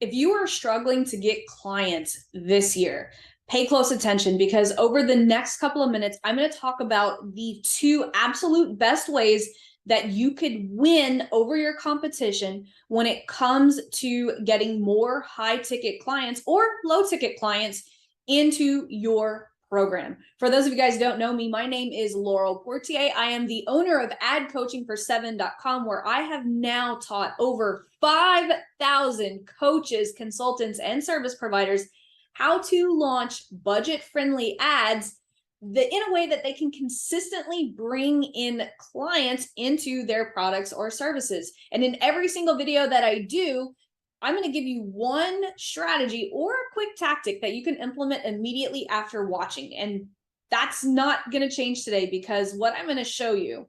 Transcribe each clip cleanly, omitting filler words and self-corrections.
If you are struggling to get clients this year, pay close attention because over the next couple of minutes, I'm going to talk about the two absolute best ways that you could win over your competition when it comes to getting more high ticket clients or low ticket clients into your program. For those of you guys who don't know me, my name is Laurel Portie. I am the owner of adcoachingfor7.com, where I have now taught over 5,000 coaches, consultants, and service providers how to launch budget-friendly ads in a way that they can consistently bring in clients into their products or services. And in every single video that I do, I'm going to give you one strategy or a quick tactic that you can implement immediately after watching. And that's not going to change today, because what I'm going to show you,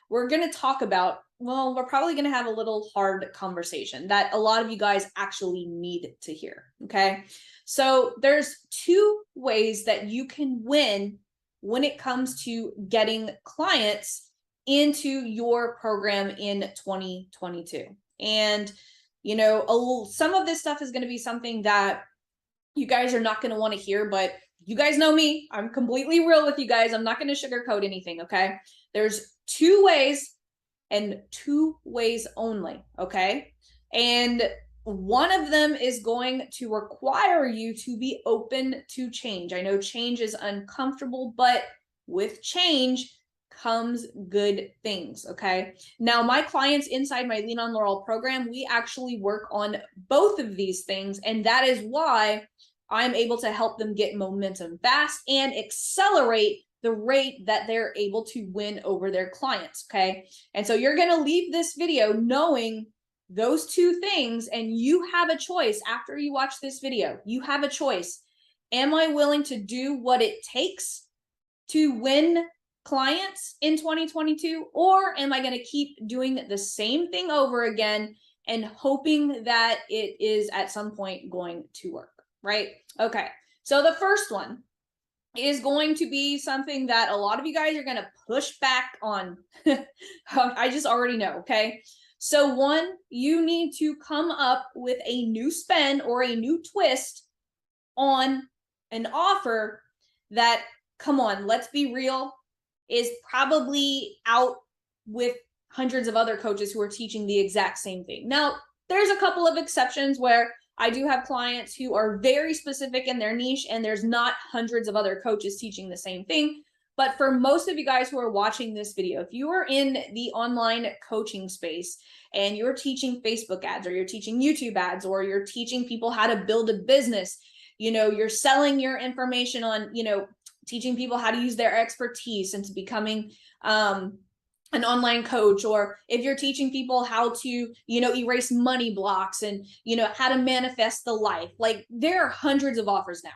we're going to talk about, well, we're probably going to have a little hard conversation that a lot of you guys actually need to hear. Okay. So there's two ways that you can win when it comes to getting clients into your program in 2022. And you know, some of this stuff is going to be something that you guys are not going to want to hear, but you guys know me. I'm completely real with you guys. I'm not going to sugarcoat anything, okay? There's two ways and two ways only, okay? And one of them is going to require you to be open to change. I know change is uncomfortable, but with change comes good things, okay? Now, my clients inside my Lean on Laurel program, we actually work on both of these things, and that is why I'm able to help them get momentum fast and accelerate the rate that they're able to win over their clients, okay? And so you're gonna leave this video knowing those two things, and you have a choice after you watch this video. You have a choice. Am I willing to do what it takes to win clients in 2022, or am I going to keep doing the same thing over again and hoping that it is at some point going to work, right? Okay, so the first one is going to be something that a lot of you guys are going to push back on. I just already know, okay? So one, you need to come up with a new spin or a new twist on an offer that, come on, let's be real, is probably out with hundreds of other coaches who are teaching the exact same thing. Now, there's a couple of exceptions where I do have clients who are very specific in their niche, and there's not hundreds of other coaches teaching the same thing. But for most of you guys who are watching this video, if you are in the online coaching space and you're teaching Facebook ads, or you're teaching YouTube ads, or you're teaching people how to build a business, you know, you're selling your information on, you know, teaching people how to use their expertise into becoming an online coach, or if you're teaching people how to, you know, erase money blocks and, you know, how to manifest the life, like there are hundreds of offers now.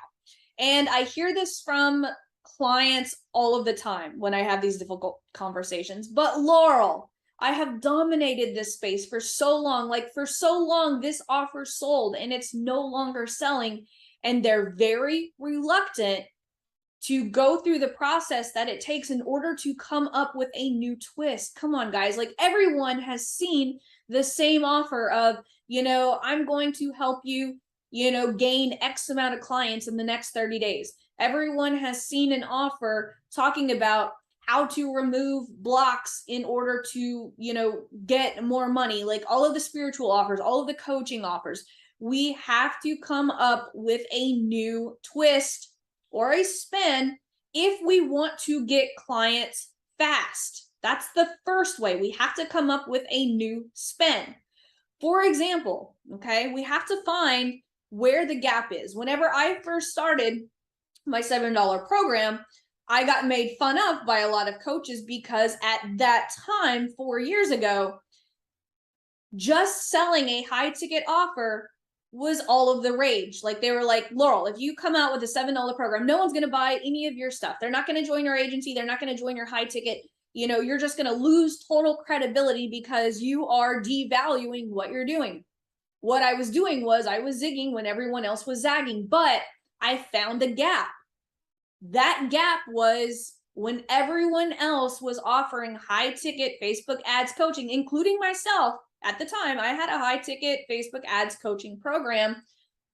And I hear this from clients all of the time when I have these difficult conversations. But Laurel, I have dominated this space for so long, like for so long, this offer sold and it's no longer selling. And they're very reluctant to go through the process that it takes in order to come up with a new twist. Come on, guys. Like everyone has seen the same offer of, you know, I'm going to help you, you know, gain X amount of clients in the next 30 days. Everyone has seen an offer talking about how to remove blocks in order to, you know, get more money. Like all of the spiritual offers, all of the coaching offers. We have to come up with a new twist or a spin if we want to get clients fast. That's the first way. We have to come up with a new spin. For example, okay, we have to find where the gap is. Whenever I first started my $7 program, I got made fun of by a lot of coaches because at that time, 4 years ago, just selling a high ticket offer was all of the rage. Like they were like, Laurel, if you come out with a $7 program, no one's going to buy any of your stuff. They're not going to join your agency. They're not going to join your high ticket. You know, you're just going to lose total credibility because you are devaluing what you're doing. What I was doing was I was zigging when everyone else was zagging, but I found a gap. That gap was when everyone else was offering high ticket Facebook ads coaching, including myself. at the time, I had a high ticket Facebook ads coaching program.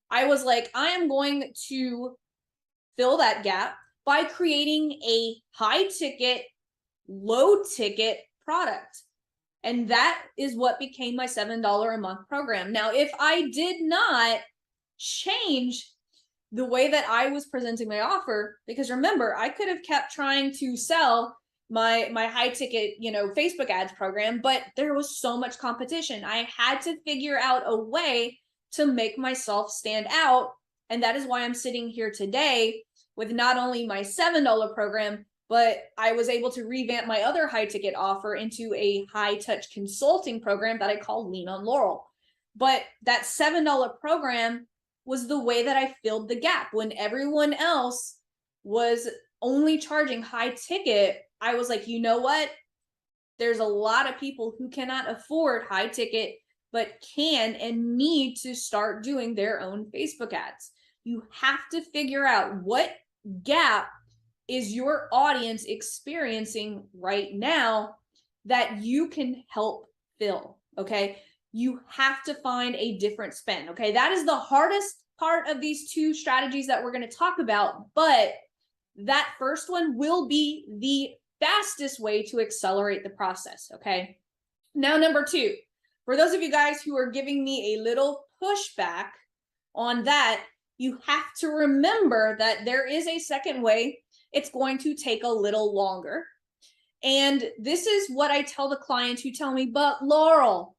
I was like, I am going to fill that gap by creating a high ticket, low ticket product. And that is what became my $7 a month program. Now, if I did not change the way that I was presenting my offer, because remember, I could have kept trying to sell my high ticket, Facebook ads program, but there was so much competition. I had to figure out a way to make myself stand out. And that is why I'm sitting here today with not only my $7 program, but I was able to revamp my other high ticket offer into a high touch consulting program that I call Lean on Laurel. But that $7 program was the way that I filled the gap. When everyone else was only charging high ticket, I was like, you know what? There's a lot of people who cannot afford high ticket, but can and need to start doing their own Facebook ads. You have to figure out what gap is your audience experiencing right now that you can help fill. Okay. You have to find a different spend. Okay. That is the hardest part of these two strategies that we're going to talk about. But that first one will be the fastest way to accelerate the process. Okay. Now, number two, for those of you guys who are giving me a little pushback on that, you have to remember that there is a second way. It's going to take a little longer. And this is what I tell the clients who tell me, but Laurel,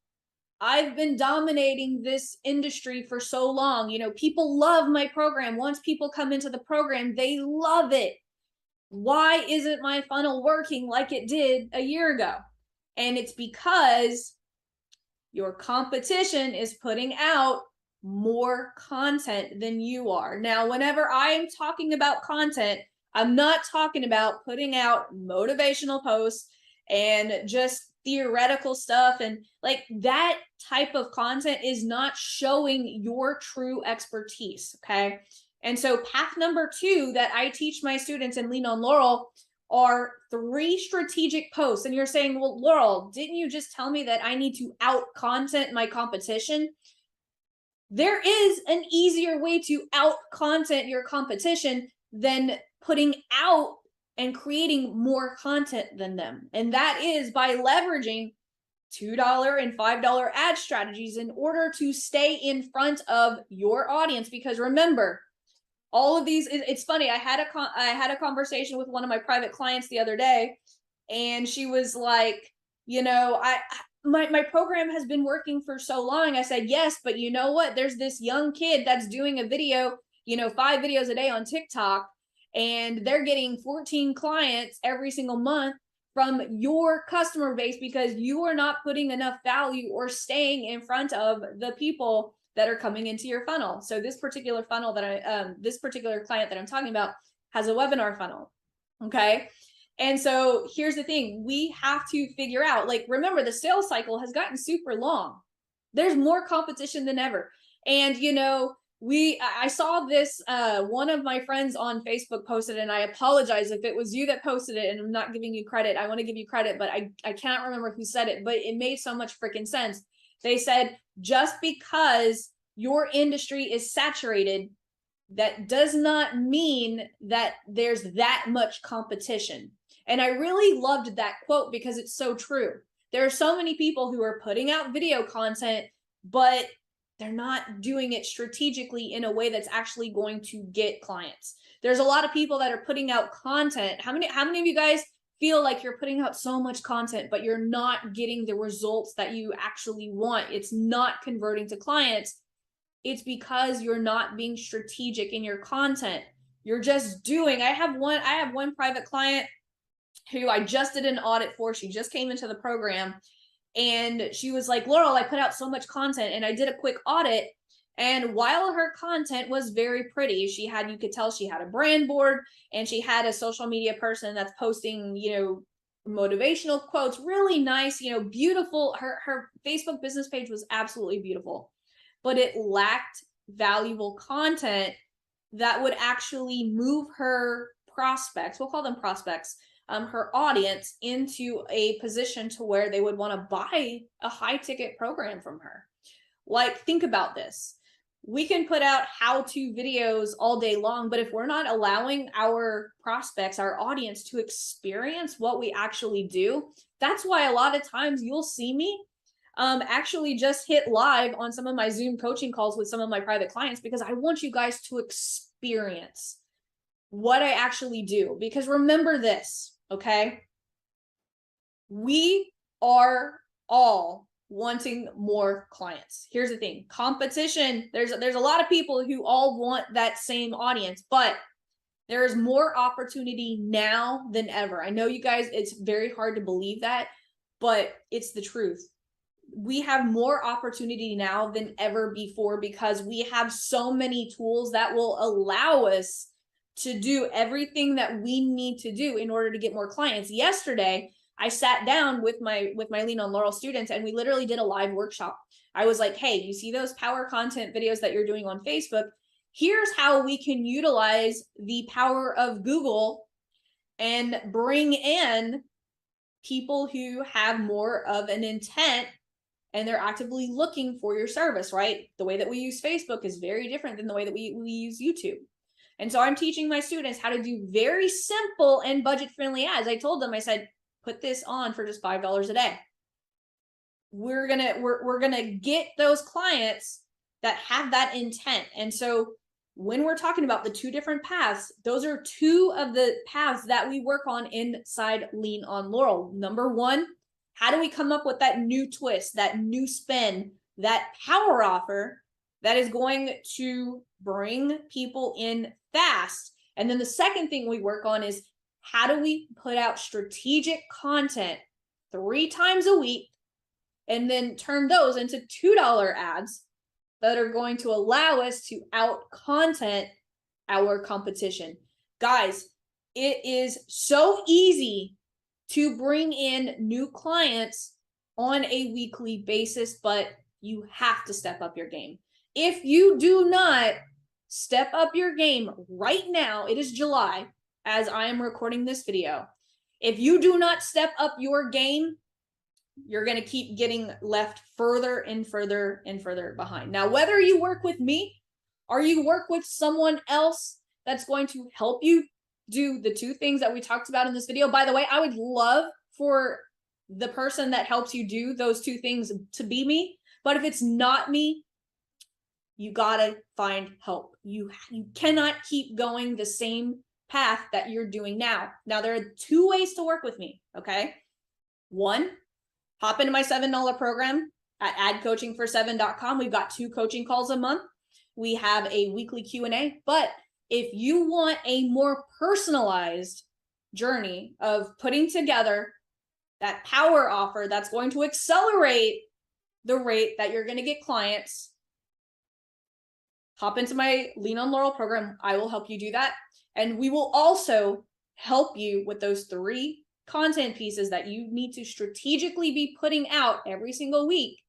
I've been dominating this industry for so long. People love my program. Once people come into the program, they love it. Why isn't my funnel working like it did a year ago? And it's because your competition is putting out more content than you are. Now, whenever I am talking about content, I'm not talking about putting out motivational posts and just theoretical stuff. And like that type of content is not showing your true expertise. Okay. And so path number two that I teach my students in Lean on Laurel are 3 strategic posts. And you're saying, well, Laurel, didn't you just tell me that I need to out content my competition? There is an easier way to out content your competition than putting out and creating more content than them. And that is by leveraging $2 and $5 ad strategies in order to stay in front of your audience. Because remember, all of these, it's funny. I had a conversation with one of my private clients the other day, and she was like, my program has been working for so long. I said, yes, but you know what? There's this young kid that's doing a video, 5 videos a day on TikTok, and they're getting 14 clients every single month from your customer base because you are not putting enough value or staying in front of the people that are coming into your funnel. So this particular funnel this particular client that I'm talking about has a webinar funnel. Okay. And so here's the thing. We have to figure out, like, remember, the sales cycle has gotten super long. There's more competition than ever. And, I saw this, one of my friends on Facebook posted, and I apologize if it was you that posted it and I'm not giving you credit. I want to give you credit, but I cannot remember who said it, but it made so much freaking sense. They said, just because your industry is saturated, that does not mean that there's that much competition. And I really loved that quote because it's so true. There are so many people who are putting out video content, but they're not doing it strategically in a way that's actually going to get clients. There's a lot of people that are putting out content. How many of you guys feel like you're putting out so much content, but you're not getting the results that you actually want? It's not converting to clients. It's because you're not being strategic in your content. You're just doing. I have one private client who I just did an audit for. She just came into the program, and she was like, Laurel, I put out so much content, and I did a quick audit. And while her content was very pretty, you could tell she had a brand board, and she had a social media person that's posting, motivational quotes, really nice, beautiful. Her Facebook business page was absolutely beautiful, but it lacked valuable content that would actually move her prospects. We'll call them prospects. her audience into a position to where they would want to buy a high ticket program from her. Like, think about this. We can put out how-to videos all day long, but if we're not allowing our prospects, our audience, to experience what we actually do, that's why a lot of times you'll see me actually just hit live on some of my Zoom coaching calls with some of my private clients, because I want you guys to experience what I actually do. Because remember this, okay? We are all wanting more clients. Here's the thing, competition, there's a lot of people who all want that same audience, but there is more opportunity now than ever. I know you guys, it's very hard to believe that, but it's the truth. We have more opportunity now than ever before, because we have so many tools that will allow us to do everything that we need to do in order to get more clients. Yesterday, I sat down with my Lean on Laurel students, and we literally did a live workshop. I was like, hey, you see those power content videos that you're doing on Facebook? Here's how we can utilize the power of Google and bring in people who have more of an intent and they're actively looking for your service, right? The way that we use Facebook is very different than the way that we use YouTube. And so I'm teaching my students how to do very simple and budget-friendly ads. I told them, I said, put this on for just $5 a day. We're gonna get those clients that have that intent. And so when we're talking about the two different paths, those are two of the paths that we work on inside Lean on Laurel. Number one, how do we come up with that new twist, that new spin, that power offer that is going to bring people in fast? And then the second thing we work on is, how do we put out strategic content 3 times a week and then turn those into $2 ads that are going to allow us to out content our competition? Guys, it is so easy to bring in new clients on a weekly basis, but you have to step up your game. If you do not step up your game right now, it is July as I am recording this video. If you do not step up your game, you're going to keep getting left further and further and further behind. Now, whether you work with me or you work with someone else that's going to help you do the two things that we talked about in this video. By the way, I would love for the person that helps you do those two things to be me. But if it's not me, you gotta find help. You cannot keep going the same path that you're doing now. Now, there are 2 ways to work with me, okay? One, hop into my $7 program at adcoachingfor7.com. We've got 2 coaching calls a month. We have a weekly Q&A, but if you want a more personalized journey of putting together that power offer that's going to accelerate the rate that you're going to get clients, hop into my Lean on Laurel program. I will help you do that. And we will also help you with those 3 content pieces that you need to strategically be putting out every single week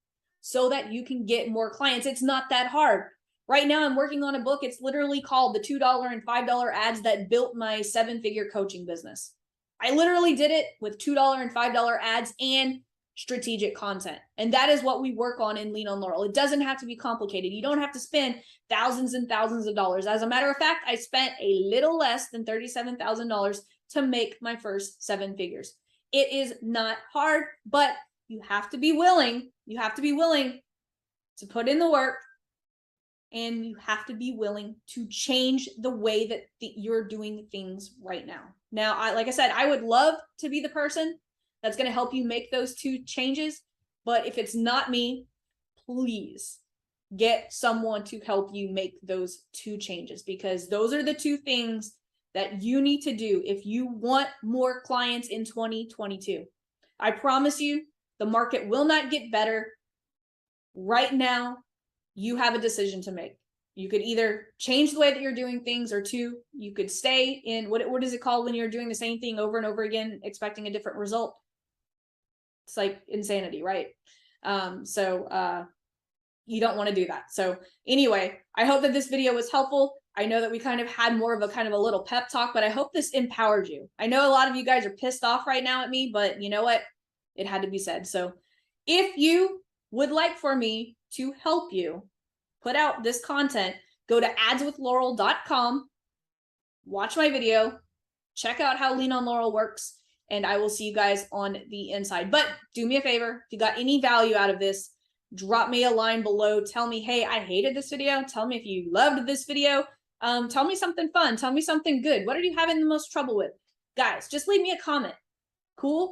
so that you can get more clients. It's not that hard. Right now, I'm working on a book. It's literally called the $2 and $5 ads that built my 7-figure coaching business. I literally did it with $2 and $5 ads and strategic content. And that is what we work on in Lean on Laurel. It doesn't have to be complicated. You don't have to spend thousands and thousands of dollars. As a matter of fact, I spent a little less than $37,000 to make my first 7 figures. It is not hard, but you have to be willing. You have to be willing to put in the work, and you have to be willing to change the way that you're doing things right now. Now, like I said, I would love to be the person that's going to help you make those 2 changes. But if it's not me, please get someone to help you make those 2 changes, because those are the 2 things that you need to do if you want more clients in 2022. I promise you, the market will not get better. Right now, you have a decision to make. You could either change the way that you're doing things, or 2, you could stay in, what is it called when you're doing the same thing over and over again, expecting a different result? It's like insanity, right? You don't want to do that. So anyway, I hope that this video was helpful. I know that we kind of had more of a kind of a little pep talk, but I hope this empowered you. I know a lot of you guys are pissed off right now at me, but you know what? It had to be said. So if you would like for me to help you put out this content, go to adswithlaurel.com, watch my video, check out how Lean on Laurel works, and I will see you guys on the inside. But do me a favor, if you got any value out of this, drop me a line below. Tell me, hey, I hated this video. Tell me if you loved this video. Tell me something fun. Tell me something good. What are you having the most trouble with? Guys, just leave me a comment. Cool?